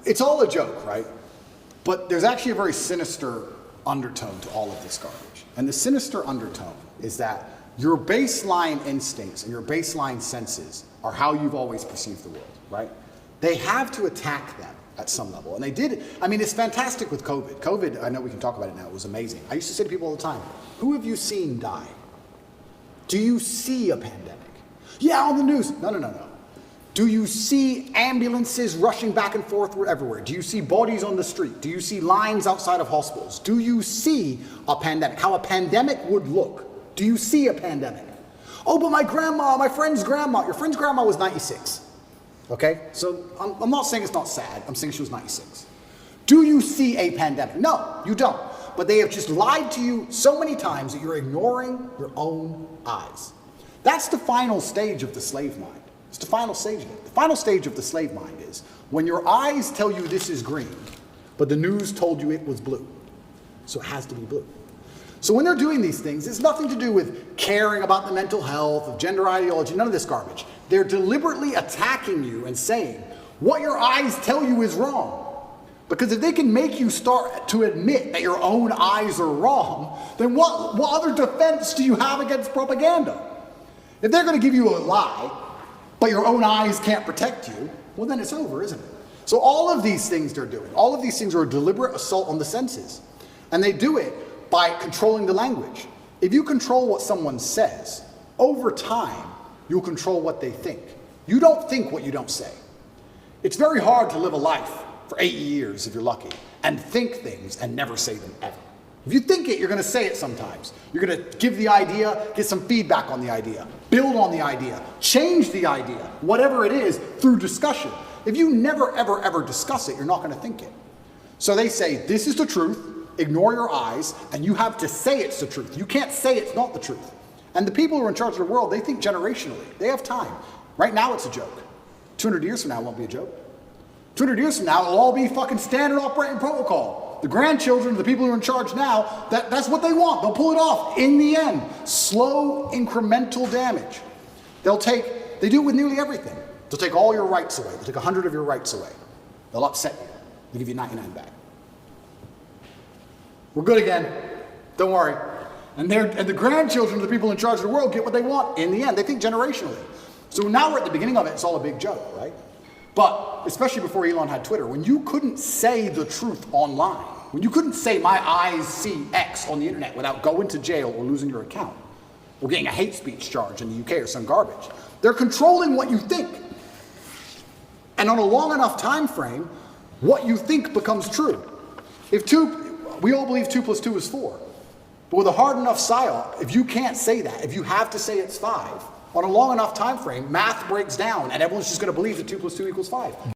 it's all a joke, right? But there's actually a very sinister undertone to all of this garbage. And the sinister undertone is that your baseline instincts and your baseline senses are how you've always perceived the world, right? They have to attack them at some level. And they did, I mean, it's fantastic with COVID. COVID, I know we can talk about it now, it was amazing. I used to say to people all the time, who have you seen die? Do you see a pandemic? Yeah, on the news. No, no, no, no. Do you see ambulances rushing back and forth everywhere? Do you see bodies on the street? Do you see lines outside of hospitals? Do you see a pandemic? How a pandemic would look? Do you see a pandemic? Oh, but my grandma, my friend's grandma, your friend's grandma was 96. Okay? So I'm not saying it's not sad. I'm saying she was 96. Do you see a pandemic? No, you don't. But they have just lied to you so many times that you're ignoring your own eyes. That's the final stage of the slave mind. It's the final stage of it. The final stage of the slave mind is when your eyes tell you this is green, but the news told you it was blue. So it has to be blue. So when they're doing these things, it's nothing to do with caring about the mental health, of gender ideology, none of this garbage. They're deliberately attacking you and saying, what your eyes tell you is wrong. Because if they can make you start to admit that your own eyes are wrong, then what other defense do you have against propaganda? If they're going to give you a lie, but your own eyes can't protect you, well then it's over, isn't it? So all of these things they're doing, all of these things are a deliberate assault on the senses. And they do it by controlling the language. If you control what someone says, over time, you'll control what they think. You don't think what you don't say. It's very hard to live a life for 8 years, if you're lucky, and think things and never say them ever. If you think it, you're going to say it sometimes. You're going to give the idea, get some feedback on the idea, build on the idea, change the idea, whatever it is, through discussion. If you never, ever, ever discuss it, you're not going to think it. So they say, this is the truth, ignore your eyes, and you have to say it's the truth. You can't say it's not the truth. And the people who are in charge of the world, they think generationally. They have time. Right now it's a joke. 200 years from now it won't be a joke. 200 years from now it'll all be fucking standard operating protocol. The grandchildren, the people who are in charge now, that's what they want. They'll pull it off. In the end, slow incremental damage. They do it with nearly everything. They'll take all your rights away. They'll take 100 of your rights away. They'll upset you. They'll give you 99 back. We're good again. Don't worry. And the grandchildren of the people in charge of the world get what they want in the end. They think generationally. So now we're at the beginning of it. It's all a big joke, right? But especially before Elon had Twitter, when you couldn't say the truth online, when you couldn't say my eyes see X on the internet without going to jail or losing your account or getting a hate speech charge in the UK or some garbage, they're controlling what you think. And on a long enough time frame, what you think becomes true. We all believe 2 + 2 is 4. But with a hard enough psyop, if you can't say that, if you have to say it's 5, on a long enough time frame, math breaks down and everyone's just going to believe that 2 + 2 = 5.